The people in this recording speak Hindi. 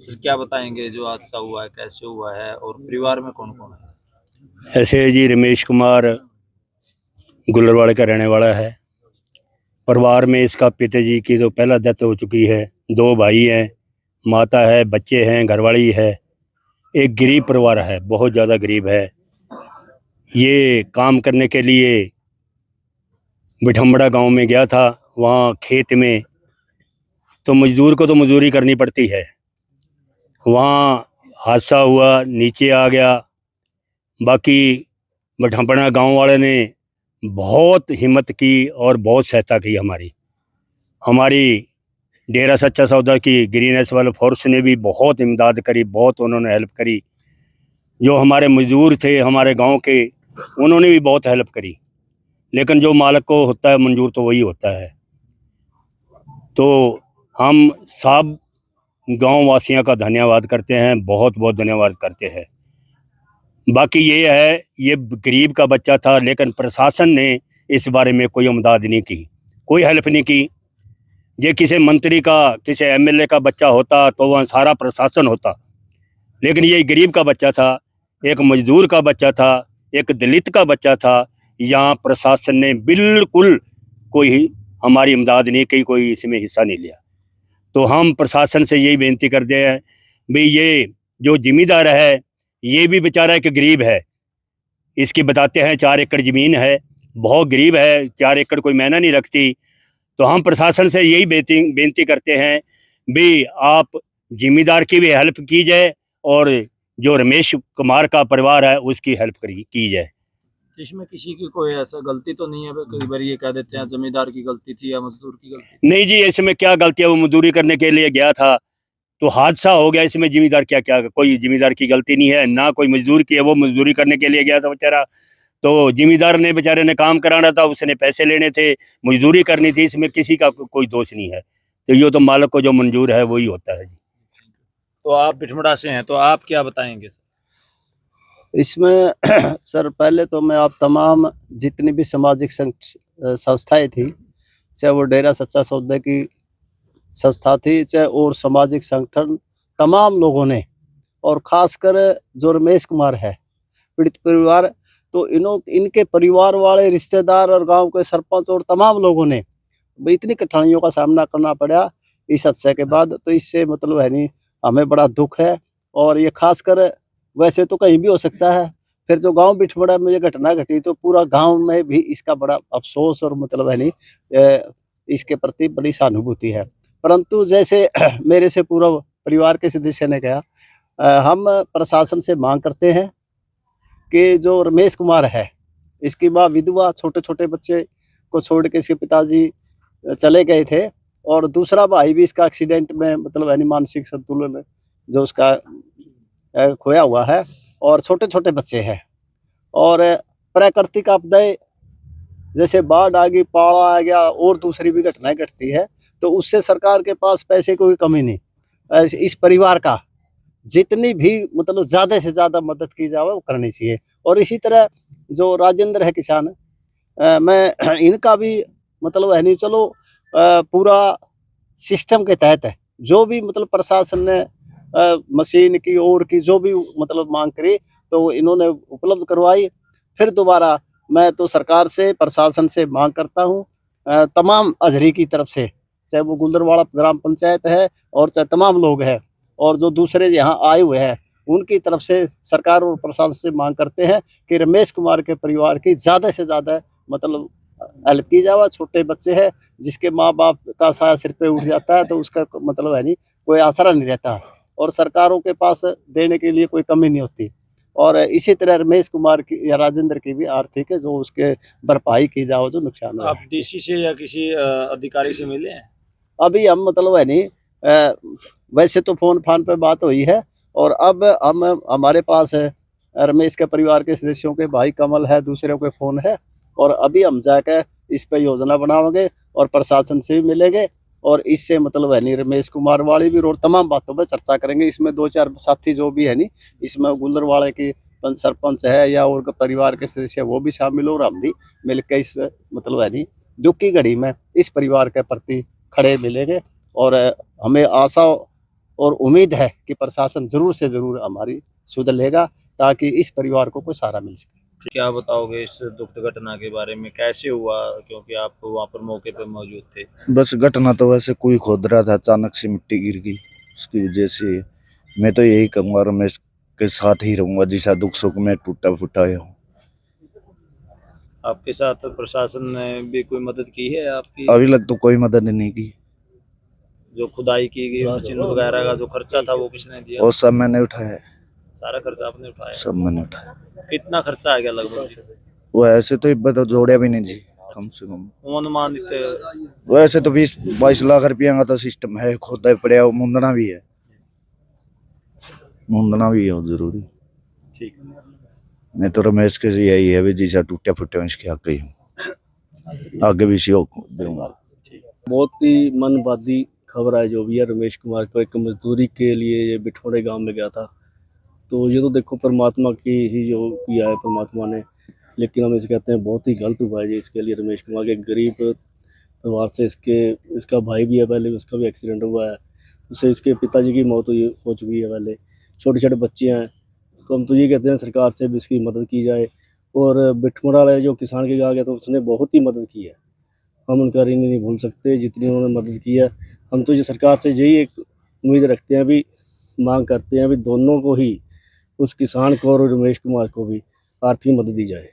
सर क्या बताएंगे जो हादसा हुआ है, कैसे हुआ है और परिवार में कौन कौन है? ऐसे जी रमेश कुमार गुलरवाड़े का रहने वाला है। परिवार में इसका पिताजी की तो पहला डेथ हो चुकी है। दो भाई हैं, माता है, बच्चे हैं, घरवाली है। एक गरीब परिवार है, बहुत ज़्यादा गरीब है। ये काम करने के लिए बिठम्बड़ा गांव में गया था। वहाँ खेत में तो मजदूर को तो मजदूरी करनी पड़ती है। वहाँ हादसा हुआ, नीचे आ गया। बाकी बिठम्बड़ा गांव वाले ने बहुत हिम्मत की और बहुत सहायता की हमारी डेरा सच्चा सौदा की ग्रीन वाले फोर्स ने भी बहुत इमदाद करी, बहुत उन्होंने हेल्प करी। जो हमारे मजदूर थे हमारे गांव के, उन्होंने भी बहुत हेल्प करी। लेकिन जो मालिक को होता है मंजूर तो वही होता है। तो हम सब गांव वासियों का धन्यवाद करते हैं, बहुत बहुत धन्यवाद करते हैं। बाकी ये है, ये गरीब का बच्चा था, लेकिन प्रशासन ने इस बारे में कोई इमदाद नहीं की, कोई हेल्प नहीं की। ये किसी मंत्री का, किसी एमएलए का बच्चा होता तो वहाँ सारा प्रशासन होता, लेकिन ये गरीब का बच्चा था, एक मजदूर का बच्चा था, एक दलित का बच्चा था। यहाँ प्रशासन ने बिल्कुल कोई हमारी इमदाद नहीं की, कोई इसमें हिस्सा नहीं लिया। तो हम प्रशासन से यही बेनती करते हैं, भाई ये जो जिम्मेदार है ये भी बेचारा एक गरीब है। इसकी बताते हैं 4 एकड़ ज़मीन है, बहुत गरीब है, 4 एकड़ कोई मायना नहीं रखती। तो हम प्रशासन से यही बेनती करते हैं भी आप जिम्मेदार की भी हेल्प की जाए और जो रमेश कुमार का परिवार है उसकी हेल्प की जाए। इसमें किसी की कोई ऐसा गलती तो नहीं है? कई बार ये कह देते हैं जमींदार की गलती थी या मजदूर की गलती थी। नहीं जी, इसमें क्या गलती है? वो मजदूरी करने के लिए गया था तो हादसा हो गया। इसमें जिम्मेदार क्या क्या, कोई जिम्मेदार की गलती नहीं है, ना कोई मजदूर की है। वो मजदूरी करने के लिए गया था बेचारा, तो जिम्मेदार ने बेचारे ने काम कराना था, उसने पैसे लेने थे, मजदूरी करनी थी। इसमें किसी का कोई दोष नहीं है। तो ये तो मालिक को जो मंजूर है वही होता है जी। तो आप बिठमड़ा से हैं, तो आप क्या बताएंगे सर? इसमें सर पहले तो मैं आप तमाम जितनी भी सामाजिक संस्थाएं थी, चाहे वो डेरा सच्चा सौदा की संस्था थी, चाहे और सामाजिक संगठन, तमाम लोगों ने, और खासकर जो रमेश कुमार है पीड़ित परिवार, तो इनके परिवार वाले, रिश्तेदार और गांव के सरपंच और तमाम लोगों ने इतनी कठिनाइयों का सामना करना पड़ा इस हादसे के बाद। तो इससे मतलब है नहीं, हमें बड़ा दुख है। और ये खासकर, वैसे तो कहीं भी हो सकता है, फिर जो गांव बिठमड़ा में ये घटना घटी तो पूरा गांव में भी इसका बड़ा अफसोस और मतलब है नहीं, इसके प्रति बड़ी सहानुभूति है। परंतु जैसे मेरे से पूरा परिवार के सदस्य ने कहा, हम प्रशासन से मांग करते हैं कि जो रमेश कुमार है, इसकी माँ विधवा, छोटे छोटे बच्चे को छोड़ के इसके पिताजी चले गए थे, और दूसरा भाई भी इसका एक्सीडेंट में मतलब यानी मानसिक संतुलन जो उसका खोया हुआ है, और छोटे छोटे बच्चे हैं। और प्राकृतिक आपदाएं जैसे बाढ़ आ गई, पाला आ गया, और दूसरी भी घटनाएं घटती है, तो उससे सरकार के पास पैसे कोई कमी नहीं। इस परिवार का जितनी भी मतलब ज़्यादा से ज़्यादा मदद की जाए वो करनी चाहिए। और इसी तरह जो राजेंद्र है किसान, मैं इनका भी मतलब है नहीं, चलो पूरा सिस्टम के तहत है, जो भी मतलब प्रशासन ने मशीन की और की जो भी मतलब मांग करी तो इन्होंने उपलब्ध करवाई। फिर दोबारा मैं तो सरकार से, प्रशासन से मांग करता हूँ, तमाम अधरी की तरफ से, चाहे वो गुलरवाड़ा ग्राम पंचायत है और चाहे तमाम लोग हैं, और जो दूसरे यहाँ आए हुए हैं, उनकी तरफ से सरकार और प्रशासन से मांग करते हैं कि रमेश कुमार के परिवार की ज़्यादा से ज़्यादा मतलब हेल्प की जाए। छोटे बच्चे हैं, जिसके माँ बाप का साया सिर पे उठ जाता है तो उसका मतलब है नहीं, कोई आसरा नहीं रहता, और सरकारों के पास देने के लिए कोई कमी नहीं होती। और इसी तरह रमेश कुमार की या राजेंद्र की भी आर्थिक है जो उसके भरपाई की जाओ जो नुकसान हुआ। आप डीसी से या किसी अधिकारी से मिले हैं? अभी हम मतलब है नहीं, वैसे तो फोन पे बात हुई है, और अब हम हमारे पास है रमेश के परिवार के सदस्यों के भाई कमल है, दूसरों के फोन है, और अभी हम जाकर इस पे योजना बनाएंगे और प्रशासन से भी मिलेंगे, और इससे मतलब है नहीं रमेश कुमार वाली भी और तमाम बातों पर चर्चा करेंगे। इसमें 2-4 साथी जो भी है नहीं, इसमें गुलरवाड़े की सरपंच है या और परिवार के सदस्य वो भी शामिल हो, और हम भी मिलकर इस मतलब है नहीं दुख की घड़ी में इस परिवार के प्रति खड़े मिलेंगे। और हमें आशा और उम्मीद है कि प्रशासन जरूर से जरूर हमारी सुध लेगा ताकि इस परिवार को कोई सहारा मिल सके। क्या बताओगे इस दुखद घटना के बारे में, कैसे हुआ, क्योंकि आप वहाँ पर मौके पर मौजूद थे? बस घटना तो वैसे कोई खोद रहा था, अचानक से मिट्टी गिर गई, उसकी वजह से। मैं तो यही कहूँगा रमेश के साथ ही रहूँगा, जिसा दुख सुख में टूटा फूटा हूँ। आपके साथ प्रशासन ने भी कोई मदद की है आपकी? अभी तक तो कोई मदद नहीं की। जो खुदाई की गई मशीन वगैरह का जो खर्चा था वो किसने दिया? और सब मैंने उठाया, सारा खर्चा आपने उठाया? सब मैंने उठाया। कितना खर्चा आ गया लगभग जी? वो ऐसे तो बता जोड़िया भी नहीं जी, कम से कम अनुमानित वैसे तो 20-22 लाख रुपया का तो सिस्टम है, खोदा पड़ा, मुंदना भी है, मुंदना भी है जरूरी। ठीक। मैं तो रमेश के से यही है भी जिसा टूटा फूटा इसके हक ही हूँ, आगे भी सहयोग दूंगा। बहुत ही मनबादी खबर है जो भी है। रमेश कुमार को एक मजदूरी के लिए ये बिठौड़े गांव में गया था, तो ये तो देखो परमात्मा की ही जो किया है परमात्मा ने, लेकिन हम इसे कहते हैं बहुत ही गलत हुआ है जी इसके लिए। रमेश कुमार के गरीब परिवार से इसका भाई भी है, पहले उसका भी एक्सीडेंट हुआ है, उससे इसके पिताजी की मौत हो चुकी है, पहले छोटे छोटे बच्चे हैं। तो हम तो ये कहते हैं सरकार से भी इसकी मदद की जाए। और बिठमोड़ा वाले जो किसान के गाँव गया तो उसने बहुत ही मदद की है, हम उनका ऋण नहीं भूल सकते जितनी उन्होंने मदद की है। हम तो ये सरकार से यही एक उम्मीद रखते हैं, भी मांग करते हैं भी दोनों को ही, उस किसान को और रमेश कुमार को भी आर्थिक मदद दी जाए।